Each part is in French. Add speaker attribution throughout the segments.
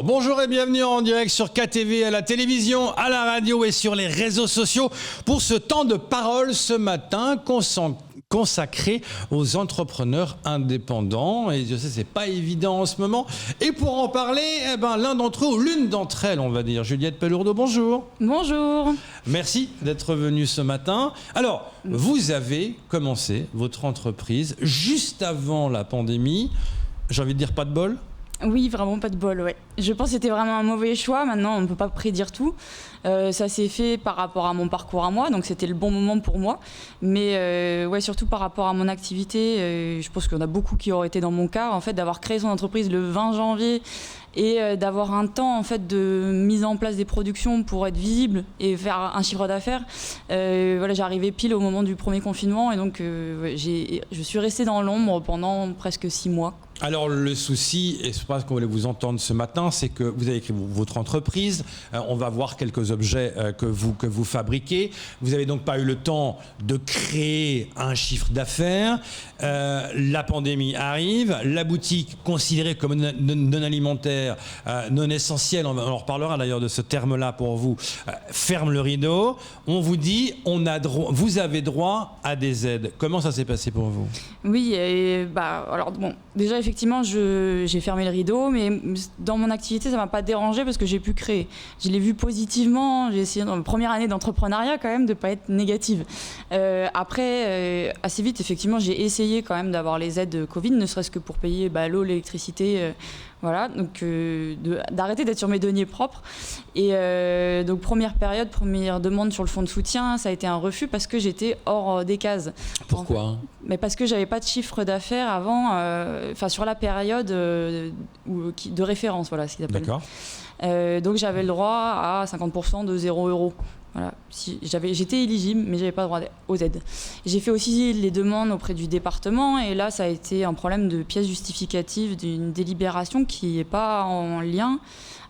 Speaker 1: Bonjour et bienvenue en direct sur KTV, à la télévision, à la radio et sur les réseaux sociaux pour ce temps de parole ce matin consacré aux entrepreneurs indépendants. Et je sais, c'est pas évident en ce moment. Et pour en parler, l'un d'entre eux, ou l'une d'entre elles, on va dire, Juliette Pellourdeau, bonjour.
Speaker 2: Bonjour.
Speaker 1: Merci d'être venue ce matin. Alors, vous avez commencé votre entreprise juste avant la pandémie. J'ai envie de dire pas de bol.
Speaker 2: Oui, vraiment pas de bol, ouais. Je pense que c'était vraiment un mauvais choix. Maintenant, on ne peut pas prédire tout. Ça s'est fait par rapport à mon parcours à moi, donc c'était le bon moment pour moi. Mais surtout par rapport à mon activité, je pense qu'il y en a beaucoup qui auraient été dans mon cas, en fait, d'avoir créé son entreprise le 20 janvier et d'avoir un temps en fait de mise en place des productions pour être visible et faire un chiffre d'affaires. J'arrivais pile au moment du premier confinement et donc je suis restée dans l'ombre pendant presque 6 mois.
Speaker 1: Alors le souci, et c'est pas ce qu'on voulait vous entendre ce matin, c'est que vous avez créé votre entreprise, on va voir quelques objets que vous fabriquez. Vous n'avez donc pas eu le temps de créer un chiffre d'affaires. La pandémie arrive, la boutique considérée comme non alimentaire, non essentielle, on en reparlera d'ailleurs de ce terme-là pour vous, ferme le rideau. On vous dit, vous avez droit à des aides. Comment ça s'est passé pour vous ?
Speaker 2: Oui, déjà effectivement, j'ai fermé le rideau, mais dans mon activité, ça ne m'a pas dérangé parce que j'ai pu créer. Je l'ai vu positivement. J'ai essayé dans ma première année d'entrepreneuriat quand même de ne pas être négative. Après, assez vite, effectivement, j'ai essayé quand même d'avoir les aides Covid, ne serait-ce que pour payer l'eau, l'électricité. Donc d'arrêter d'être sur mes deniers propres. Et donc première demande sur le fonds de soutien, ça a été un refus parce que j'étais hors des cases.
Speaker 1: Pourquoi ?
Speaker 2: Mais parce que j'avais pas de chiffre d'affaires avant, sur la période de référence, voilà ce qu'ils appellent.
Speaker 1: D'accord.
Speaker 2: Donc j'avais le droit à 50% de 0 €. Voilà. J'étais éligible, mais j'avais pas droit aux aides. J'ai fait aussi les demandes auprès du département, et là, ça a été un problème de pièce justificative d'une délibération qui n'est pas en lien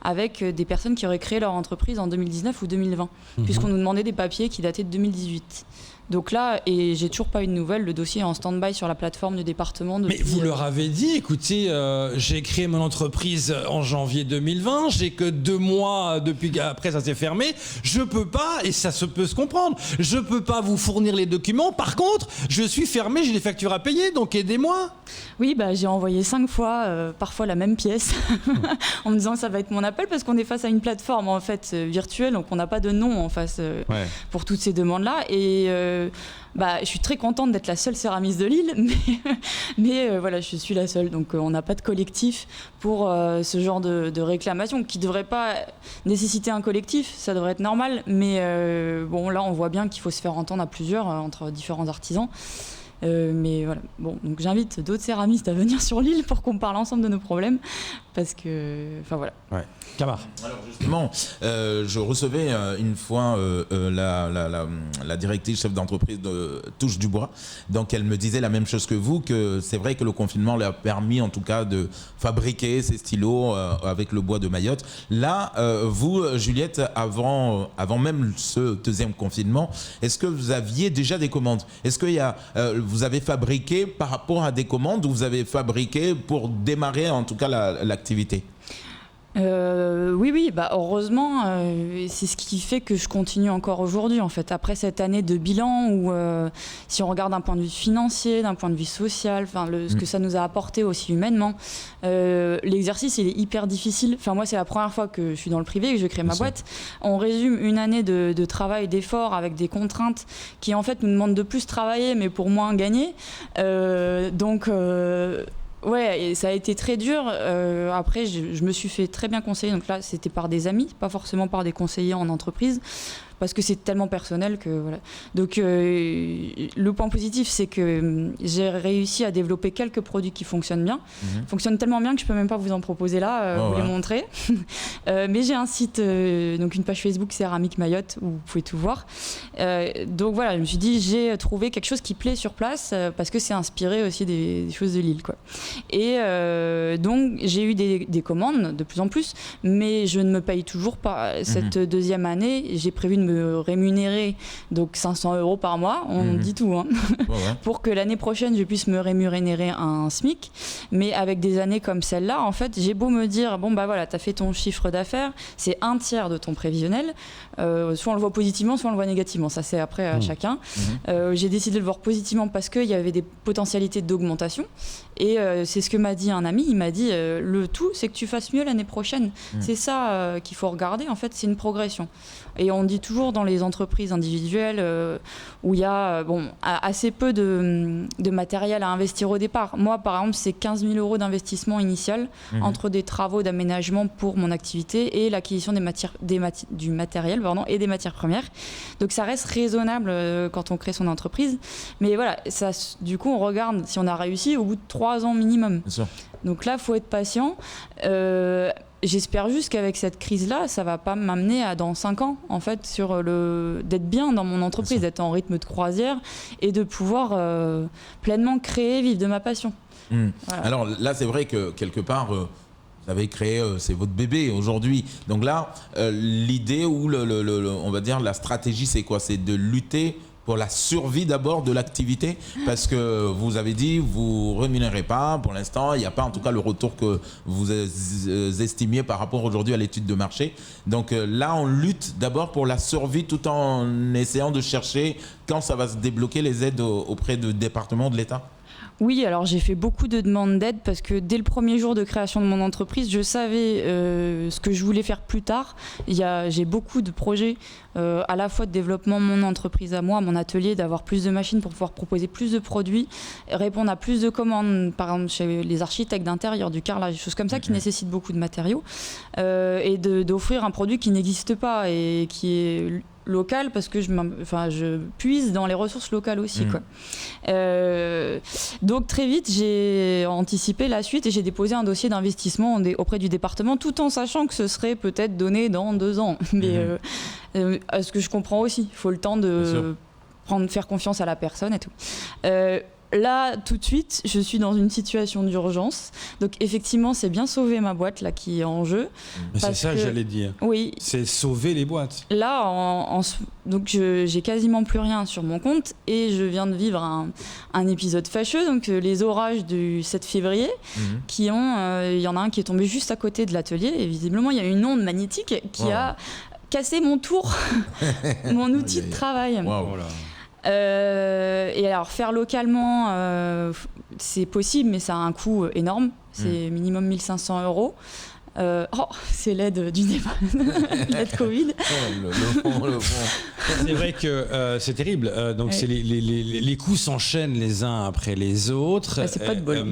Speaker 2: avec des personnes qui auraient créé leur entreprise en 2019 ou 2020, puisqu'on nous demandait des papiers qui dataient de 2018. Donc là, et j'ai toujours pas eu de nouvelles, le dossier est en stand-by sur la plateforme du département.
Speaker 1: Mais vous leur avez dit, écoutez, j'ai créé mon entreprise en janvier 2020, j'ai que 2 mois depuis après ça s'est fermé, je peux pas, et ça peut se comprendre, je peux pas vous fournir les documents, par contre, je suis fermé, j'ai des factures à payer, donc aidez-moi.
Speaker 2: Oui, j'ai envoyé 5 fois, parfois la même pièce, en me disant que ça va être mon appel, parce qu'on est face à une plateforme en fait virtuelle, donc on n'a pas de nom en face pour toutes ces demandes-là, et je suis très contente d'être la seule céramiste de Lille, mais je suis la seule, donc on n'a pas de collectif pour ce genre de réclamation qui ne devrait pas nécessiter un collectif, ça devrait être normal, mais là on voit bien qu'il faut se faire entendre à plusieurs entre différents artisans. Donc j'invite d'autres céramistes à venir sur l'île pour qu'on parle ensemble de nos problèmes, parce que,
Speaker 1: Ouais. Camar.
Speaker 3: Alors justement, je recevais une fois la directrice chef d'entreprise de Touche du Bois, donc elle me disait la même chose que vous, que c'est vrai que le confinement leur a permis en tout cas de fabriquer ces stylos avec le bois de Mayotte. Là, vous, Juliette, avant même ce deuxième confinement, est-ce que vous aviez déjà des commandes ? Est-ce que vous avez fabriqué par rapport à des commandes, ou vous avez fabriqué pour démarrer en tout cas l'activité ?
Speaker 2: Oui, heureusement, c'est ce qui fait que je continue encore aujourd'hui, en fait. Après cette année de bilan où, si on regarde d'un point de vue financier, d'un point de vue social, ce que ça nous a apporté aussi humainement, l'exercice, il est hyper difficile. Moi, c'est la première fois que je suis dans le privé et que je crée ma boîte. On résume une année de travail, d'effort, avec des contraintes qui, en fait, nous demandent de plus travailler, mais pour moins gagner. Ouais, et ça a été très dur. Après, je me suis fait très bien conseiller. Donc là, c'était par des amis, pas forcément par des conseillers en entreprise, parce que c'est tellement personnel que voilà. Donc le point positif, c'est que j'ai réussi à développer quelques produits qui fonctionnent bien. Fonctionnent tellement bien que je peux même pas vous en proposer là, vous les montrer. Mais j'ai un site, donc une page Facebook Céramique Mayotte, où vous pouvez tout voir. Donc voilà, je me suis dit, j'ai trouvé quelque chose qui plaît sur place, parce que c'est inspiré aussi des choses de Lille, quoi. Et donc j'ai eu des commandes de plus en plus, mais je ne me paye toujours pas. Cette deuxième année, j'ai prévu de me me rémunérer donc 500 € par mois, on dit tout, hein, pour que l'année prochaine je puisse me rémunérer un SMIC. Mais avec des années comme celle-là, en fait, j'ai beau me dire, bon bah voilà, t'as fait ton chiffre d'affaires, c'est 1/3 de ton prévisionnel, soit on le voit positivement, soit on le voit négativement, ça c'est après à chacun. J'ai décidé de le voir positivement parce qu'il y avait des potentialités d'augmentation, et c'est ce que m'a dit un ami, il m'a dit, le tout c'est que tu fasses mieux l'année prochaine, c'est ça qu'il faut regarder, en fait c'est une progression. Et on dit toujours dans les entreprises individuelles où il y a assez peu de matériel à investir au départ. Moi, par exemple, c'est 15 000 € d'investissement initial entre des travaux d'aménagement pour mon activité et l'acquisition du matériel et des matières premières. Donc ça reste raisonnable quand on crée son entreprise. Mais voilà, ça, du coup, on regarde si on a réussi au bout de 3 ans minimum. Bien sûr. Donc là, il faut être patient. J'espère juste qu'avec cette crise-là, ça va pas m'amener à dans 5 ans, en fait, d'être bien dans mon entreprise, d'être en rythme de croisière et de pouvoir pleinement créer, vivre de ma passion.
Speaker 3: Voilà. Alors là, c'est vrai que quelque part, vous avez créé, c'est votre bébé aujourd'hui. Donc là, l'idée ou on va dire la stratégie, c'est quoi? C'est de lutter pour la survie d'abord de l'activité, parce que vous avez dit vous rémunérez pas pour l'instant, il n'y a pas en tout cas le retour que vous estimiez par rapport aujourd'hui à l'étude de marché. Donc là on lutte d'abord pour la survie tout en essayant de chercher quand ça va se débloquer les aides auprès du département, de l'État.
Speaker 2: Oui, alors j'ai fait beaucoup de demandes d'aide parce que dès le premier jour de création de mon entreprise, je savais ce que je voulais faire plus tard. J'ai beaucoup de projets à la fois de développement de mon entreprise à moi, mon atelier, d'avoir plus de machines pour pouvoir proposer plus de produits, répondre à plus de commandes, par exemple chez les architectes d'intérieur, du carrelage, des choses comme ça qui nécessitent beaucoup de matériaux, et d'offrir un produit qui n'existe pas et qui est local parce que je puise dans les ressources locales aussi. Donc très vite j'ai anticipé la suite et j'ai déposé un dossier d'investissement auprès du département tout en sachant que ce serait peut-être donné dans 2 ans. Mais ce que je comprends aussi, il faut le temps de faire confiance à la personne et tout. Là, tout de suite, je suis dans une situation d'urgence. Donc, effectivement, c'est bien sauver ma boîte là qui est en jeu.
Speaker 1: Mais c'est ça que j'allais dire.
Speaker 2: Oui.
Speaker 1: C'est sauver les boîtes.
Speaker 2: Là, donc, j'ai quasiment plus rien sur mon compte et je viens de vivre un épisode fâcheux. Donc, les orages du 7 février, il y en a un qui est tombé juste à côté de l'atelier et visiblement, il y a une onde magnétique qui a cassé mon tour, mon outil de travail.
Speaker 3: Wow.
Speaker 2: Et alors faire localement c'est possible mais ça a un coût énorme, c'est minimum 1 500 €. C'est l'aide du débat, l'aide Covid.
Speaker 3: Le fond.
Speaker 1: C'est vrai que c'est terrible. Donc les coûts s'enchaînent les uns après les autres.
Speaker 2: C'est pas de bol.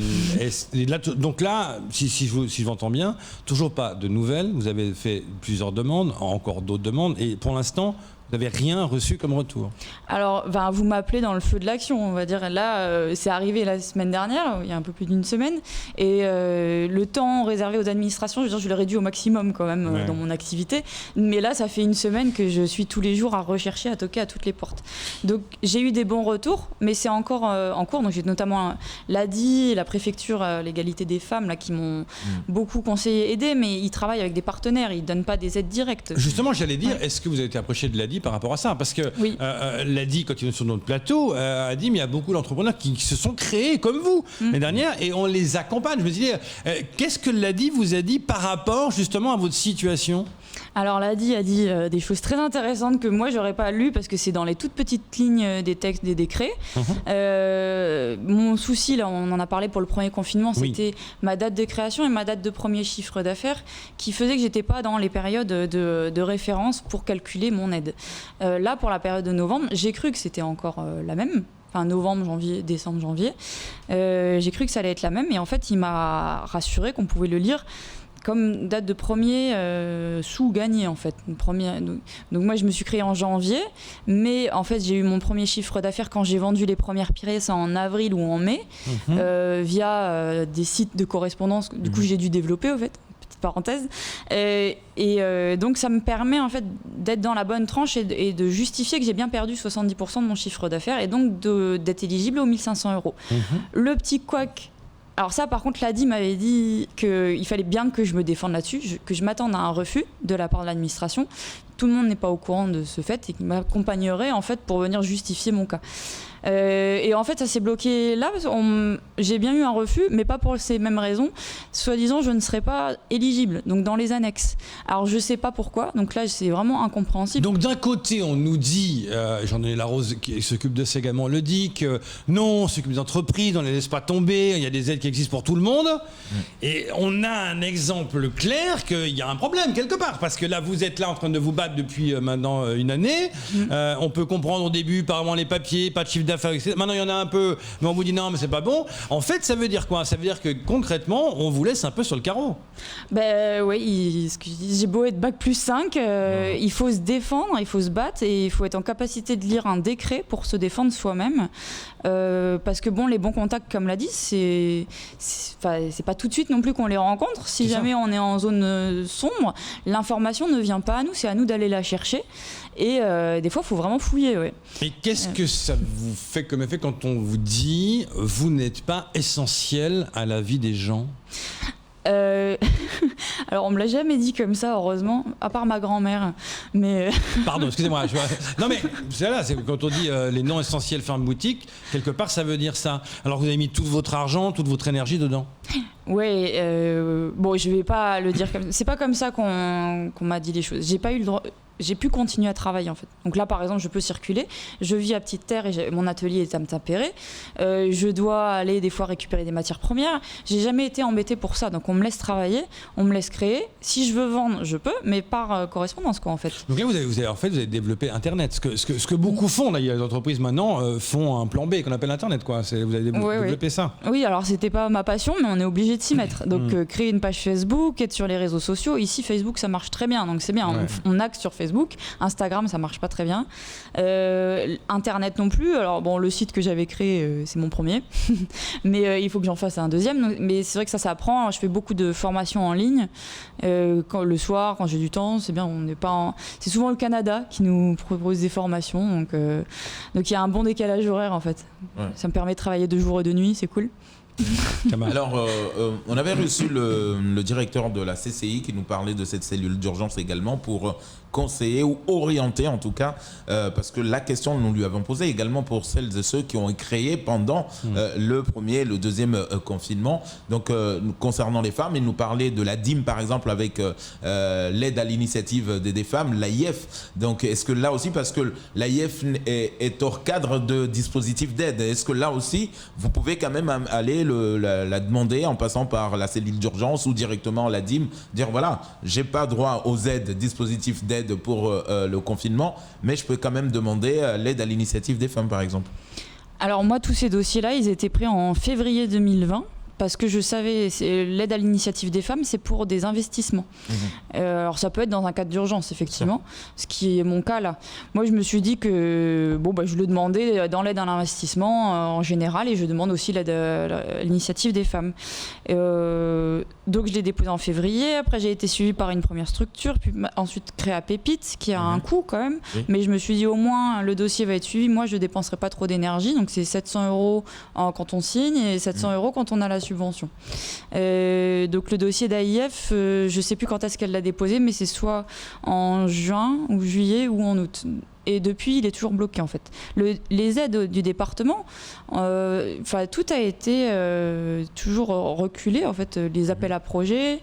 Speaker 1: Donc là, si je m'entends bien, toujours pas de nouvelles. Vous avez fait plusieurs demandes, encore d'autres demandes, et pour l'instant, vous n'avez rien reçu comme retour. Alors,
Speaker 2: vous m'appelez dans le feu de l'action, on va dire. Là, c'est arrivé la semaine dernière, il y a un peu plus d'une semaine. Et le temps réservé aux administrations, je l'ai réduit au maximum quand même dans mon activité. Mais là, ça fait une semaine que je suis tous les jours à rechercher, à toquer à toutes les portes. Donc, j'ai eu des bons retours, mais c'est encore en cours. Donc, j'ai notamment l'ADI, la préfecture à l'égalité des femmes, là, qui m'ont beaucoup conseillé, aidé. Mais ils travaillent avec des partenaires, ils ne donnent pas des aides directes.
Speaker 1: Justement, j'allais dire, est-ce que vous avez été approché de l'ADI par rapport à ça? Parce que l'ADI, quand ils sont sur notre plateau, a dit, mais il y a beaucoup d'entrepreneurs qui se sont créés comme vous l'année dernière et on les accompagne. Je me dis, qu'est-ce que l'ADI vous a dit par rapport justement à votre situation?
Speaker 2: Alors l'ADI a dit des choses très intéressantes que moi j'aurais pas lues parce que c'est dans les toutes petites lignes des textes des décrets. Mon souci, là on en a parlé pour le premier confinement, c'était ma date de création et ma date de premier chiffre d'affaires qui faisait que j'étais pas dans les périodes de référence pour calculer mon aide. Là pour la période de novembre, j'ai cru que c'était encore la même. Enfin, novembre, janvier, décembre, janvier. J'ai cru que ça allait être la même et en fait il m'a rassuré qu'on pouvait le lire comme date de premier sous gagné en fait. Donc moi je me suis créée en janvier, mais en fait j'ai eu mon premier chiffre d'affaires quand j'ai vendu les premières pièces en avril ou en mai via des sites de correspondance. Du coup j'ai dû développer au fait. Parenthèse. Donc ça me permet en fait d'être dans la bonne tranche et de justifier que j'ai bien perdu 70% de mon chiffre d'affaires et donc d'être éligible aux 1 500 €. Le petit couac. Alors ça, par contre, l'ADI m'avait dit qu'il fallait bien que je me défende là-dessus, que je m'attende à un refus de la part de l'administration, tout le monde n'est pas au courant de ce fait et qui m'accompagnerait en fait pour venir justifier mon cas. Et en fait, ça s'est bloqué là. J'ai bien eu un refus, mais pas pour ces mêmes raisons. Soi-disant, je ne serais pas éligible, donc dans les annexes. Alors, je ne sais pas pourquoi. Donc là, c'est vraiment incompréhensible.
Speaker 1: Donc d'un côté, on nous dit, Jean-Denis Larose qui s'occupe de ça également le dit, que non, on s'occupe des entreprises, on ne les laisse pas tomber, il y a des aides qui existent pour tout le monde. Et on a un exemple clair qu'il y a un problème quelque part. Parce que là, vous êtes là en train de vous battre depuis maintenant une année. On peut comprendre au début, apparemment, les papiers, pas de chiffre d'affaires, etc. Maintenant, il y en a un peu, mais on vous dit non, mais c'est pas bon. En fait, ça veut dire quoi? Ça veut dire que concrètement, on vous laisse un peu sur le carreau.
Speaker 2: Ben oui, j'ai beau être bac+5, il faut se défendre, il faut se battre et il faut être en capacité de lire un décret pour se défendre soi-même. Parce que bon, les bons contacts, comme l'a dit, c'est pas tout de suite non plus qu'on les rencontre. Si jamais on est en zone sombre, l'information ne vient pas à nous, c'est à nous d'aller la chercher. Et des fois, il faut vraiment fouiller. Ouais.
Speaker 1: Et qu'est-ce que ça vous fait comme effet quand on vous dit vous n'êtes pas essentiel à la vie des gens?
Speaker 2: Alors on me l'a jamais dit comme ça, heureusement, à part ma grand-mère. Mais
Speaker 1: pardon, excusez-moi. Non mais c'est là, c'est quand on dit les non essentiels ferment boutique, quelque part ça veut dire ça. Alors vous avez mis tout votre argent, toute votre énergie dedans.
Speaker 2: Oui, bon, je vais pas le dire comme. C'est pas comme ça qu'on m'a dit les choses. J'ai pas eu le droit. J'ai pu continuer à travailler en fait. Donc là par exemple je peux circuler, je vis à Petite Terre et mon atelier est à Mtapéré, je dois aller des fois récupérer des matières premières, j'ai jamais été embêtée pour ça, donc on me laisse travailler, on me laisse créer, si je veux vendre je peux, mais par correspondance quoi en fait.
Speaker 1: Donc là vous avez développé Internet, ce que beaucoup font, là, il y a des entreprises maintenant font un plan B qu'on appelle Internet quoi, vous avez développé ça.
Speaker 2: Oui, alors c'était pas ma passion mais on est obligé de s'y mettre, donc créer une page Facebook, être sur les réseaux sociaux, ici Facebook ça marche très bien, donc c'est bien, on axe sur Facebook. Instagram ça marche pas très bien, Internet non plus. Alors bon, le site que j'avais créé c'est mon premier mais il faut que j'en fasse un deuxième, donc, mais c'est vrai que ça prend. Je fais beaucoup de formations en ligne le soir quand j'ai du temps, c'est bien, on n'est pas c'est souvent le Canada qui nous propose des formations, donc il y a un bon décalage horaire en fait, ça me permet de travailler de jour et de nuit, c'est cool.
Speaker 3: Alors, on avait reçu le directeur de la CCI qui nous parlait de cette cellule d'urgence également pour conseiller ou orienter en tout cas, parce que la question nous lui avons posée également pour celles et ceux qui ont créé pendant le premier, le deuxième confinement. Donc, concernant les femmes, il nous parlait de la DIM par exemple avec l'aide à l'initiative des femmes, l'AIF. Donc, est-ce que là aussi, parce que l'AIF est hors cadre de dispositif d'aide, est-ce que là aussi, vous pouvez quand même aller la demander en passant par la cellule d'urgence ou directement la DIM, dire voilà, j'ai pas droit aux aides, dispositifs d'aide pour le confinement, mais je peux quand même demander l'aide à l'initiative des femmes par exemple.
Speaker 2: Alors moi, tous ces dossiers-là, ils étaient pris en février 2020. Parce que je savais, l'aide à l'initiative des femmes, c'est pour des investissements. Alors ça peut être dans un cadre d'urgence, effectivement, ce qui est mon cas là. Moi, je me suis dit que je le demandais dans l'aide à l'investissement en général, et je demande aussi l'aide à l'initiative des femmes. Donc je l'ai déposé en février, après j'ai été suivie par une première structure, puis ensuite Créa Pépite, qui a un coût quand même. Mais je me suis dit au moins le dossier va être suivi, moi je ne dépenserai pas trop d'énergie, donc c'est 700 € quand on signe et 700 € quand on a la subvention. Donc le dossier d'AIF, je ne sais plus quand est-ce qu'elle l'a déposé, mais c'est soit en juin ou juillet ou en août. Et depuis, il est toujours bloqué en fait. Les aides du département, tout a été toujours reculé en fait. Les appels à projets.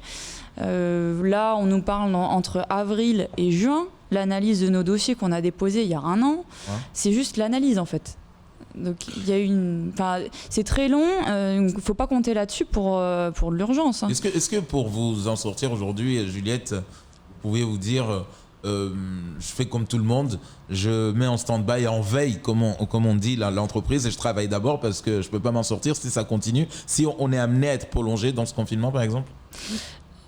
Speaker 2: Là, on nous parle entre avril et juin. L'analyse de nos dossiers qu'on a déposés il y a un an, c'est juste l'analyse en fait. Donc il y a c'est très long, il ne faut pas compter là-dessus pour l'urgence. Hein.
Speaker 3: Est-ce que pour vous en sortir aujourd'hui, Juliette, vous pouvez vous dire je fais comme tout le monde, je mets en stand-by, en veille, comme on dit l'entreprise, et je travaille d'abord parce que je ne peux pas m'en sortir si ça continue, si on est amené à être prolongé dans ce confinement par exemple?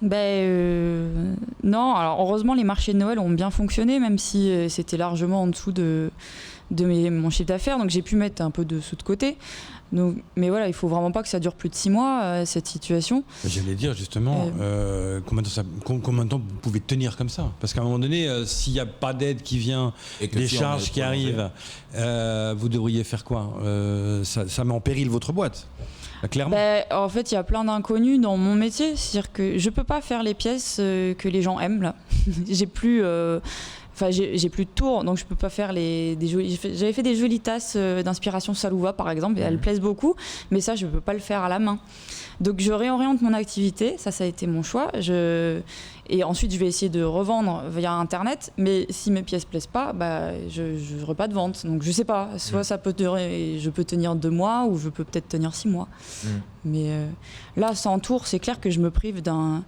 Speaker 2: Non, alors heureusement les marchés de Noël ont bien fonctionné, même si c'était largement en dessous de mon chiffre d'affaires, donc j'ai pu mettre un peu de sous de côté. Donc, mais voilà, il faut vraiment pas que ça dure plus de 6 mois, cette situation.
Speaker 1: J'allais dire justement, combien de temps vous pouvez tenir comme ça? Parce qu'à un moment donné, s'il n'y a pas d'aide qui vient, des charges qui arrivent, vous devriez faire quoi? Ça met en péril votre boîte, clairement.
Speaker 2: En fait, il y a plein d'inconnus dans mon métier. C'est-à-dire que je peux pas faire les pièces que les gens aiment, là. J'ai plus... Enfin, j'ai plus de tours, donc je peux pas faire j'avais fait des jolies tasses d'inspiration Salouva, par exemple, et elles plaisent beaucoup, mais ça, je peux pas le faire à la main. Donc, je réoriente mon activité, ça a été mon choix. Et ensuite, je vais essayer de revendre via Internet, mais si mes pièces plaisent pas, je n'aurai pas de vente. Donc, je sais pas, soit ça peut durer, je peux tenir 2 mois, ou je peux peut-être tenir 6 mois. Mais là, sans tour, c'est clair que je me prive d'un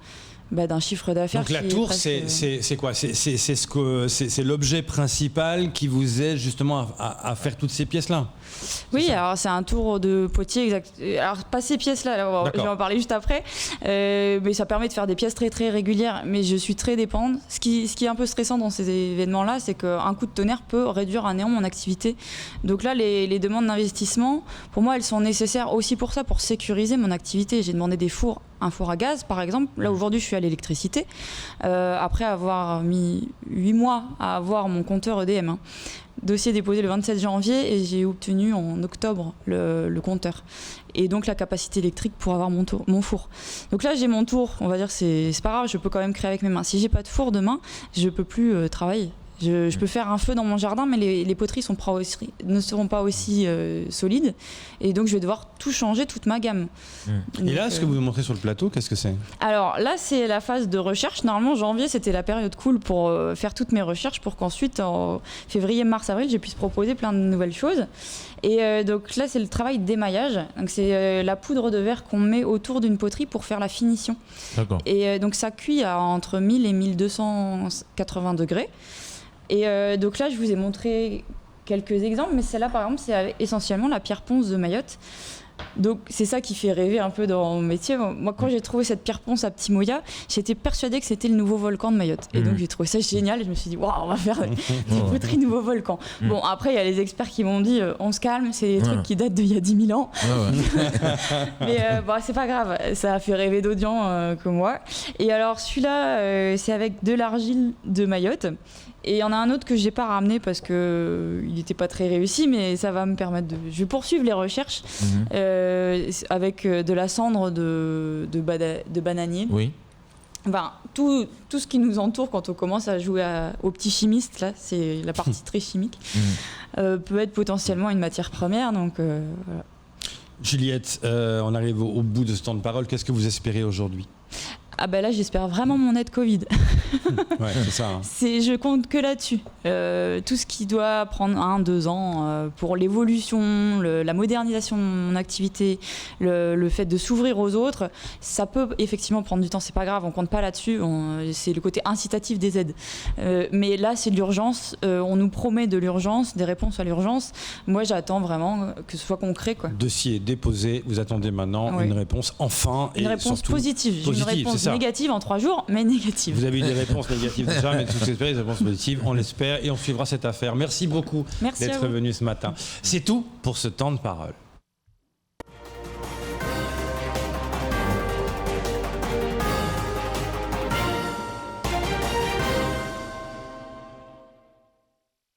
Speaker 2: chiffre d'affaires.
Speaker 1: Donc la tour, c'est quoi? C'est l'objet principal qui vous aide justement à faire toutes ces pièces-là?
Speaker 2: Oui, alors c'est un tour de potier exact. Alors pas ces pièces-là, je vais en parler juste après, mais ça permet de faire des pièces très très régulières. Mais je suis très dépendante. Ce qui est un peu stressant dans ces événements-là, c'est qu'un coup de tonnerre peut réduire à néant mon activité. Donc là, les demandes d'investissement, pour moi, elles sont nécessaires aussi pour ça, pour sécuriser mon activité. J'ai demandé un four à gaz, par exemple. Là, aujourd'hui, je suis à l'électricité. Après avoir mis 8 mois à avoir mon compteur EDM. Dossier déposé le 27 janvier et j'ai obtenu en octobre le compteur. Et donc la capacité électrique pour avoir mon four. Donc là, j'ai mon tour. On va dire c'est pas grave, je peux quand même créer avec mes mains. Si j'ai pas de four demain, je peux plus travailler. Je peux faire un feu dans mon jardin, mais les poteries ne seront pas aussi solides. Et donc, je vais devoir tout changer, toute ma gamme.
Speaker 1: Et là, ce que vous nous montrez sur le plateau, qu'est-ce que c'est?
Speaker 2: Alors là, c'est la phase de recherche. Normalement, janvier, c'était la période cool pour faire toutes mes recherches, pour qu'ensuite, en février, mars, avril, je puisse proposer plein de nouvelles choses. Et donc là, c'est le travail d'émaillage. Donc, c'est la poudre de verre qu'on met autour d'une poterie pour faire la finition.
Speaker 3: D'accord.
Speaker 2: Et donc, ça cuit à entre 1000 et 1280 degrés. Et donc là, je vous ai montré quelques exemples, mais celle-là, par exemple, c'est essentiellement la pierre ponce de Mayotte. Donc c'est ça qui fait rêver un peu dans mon métier. Moi, quand j'ai trouvé cette pierre ponce à Petit Moya, j'étais persuadée que c'était le nouveau volcan de Mayotte. Et donc j'ai trouvé ça génial et je me suis dit, waouh, on va faire des poteries nouveau volcan. Bon, après, il y a les experts qui m'ont dit, on se calme, c'est des trucs qui datent d'il y a 10 000 ans. Mais c'est pas grave, ça a fait rêver d'audience comme moi. Et alors celui-là, c'est avec de l'argile de Mayotte. Et il y en a un autre que je n'ai pas ramené parce qu'il n'était pas très réussi, mais ça va me permettre je vais poursuivre les recherches avec de la cendre de bananier.
Speaker 3: Oui.
Speaker 2: Tout ce qui nous entoure quand on commence à jouer aux petits chimistes, là, c'est la partie très chimique, peut être potentiellement une matière première. Donc, voilà.
Speaker 1: Juliette, on arrive au bout de ce temps de parole. Qu'est-ce que vous espérez aujourd'hui?
Speaker 2: Ah ben là, j'espère vraiment mon aide Covid.
Speaker 1: Ouais, c'est ça. Hein.
Speaker 2: Je compte que là-dessus. Tout ce qui doit prendre 1-2 ans pour l'évolution, la modernisation de mon activité, le fait de s'ouvrir aux autres, ça peut effectivement prendre du temps, c'est pas grave, on compte pas là-dessus, c'est le côté incitatif des aides. Mais là, c'est de l'urgence, on nous promet de l'urgence, des réponses à l'urgence. Moi, j'attends vraiment que ce soit concret, quoi.
Speaker 1: Dossier déposé, vous attendez maintenant une réponse, enfin.
Speaker 2: Une réponse positive. J'ai une réponse négative en 3 jours, mais négative.
Speaker 1: Vous avez eu des réponses négatives déjà, mais tout espérer des réponses positives, on l'espère et on suivra cette affaire. Merci beaucoup d'être venu ce matin. C'est tout pour ce temps de parole.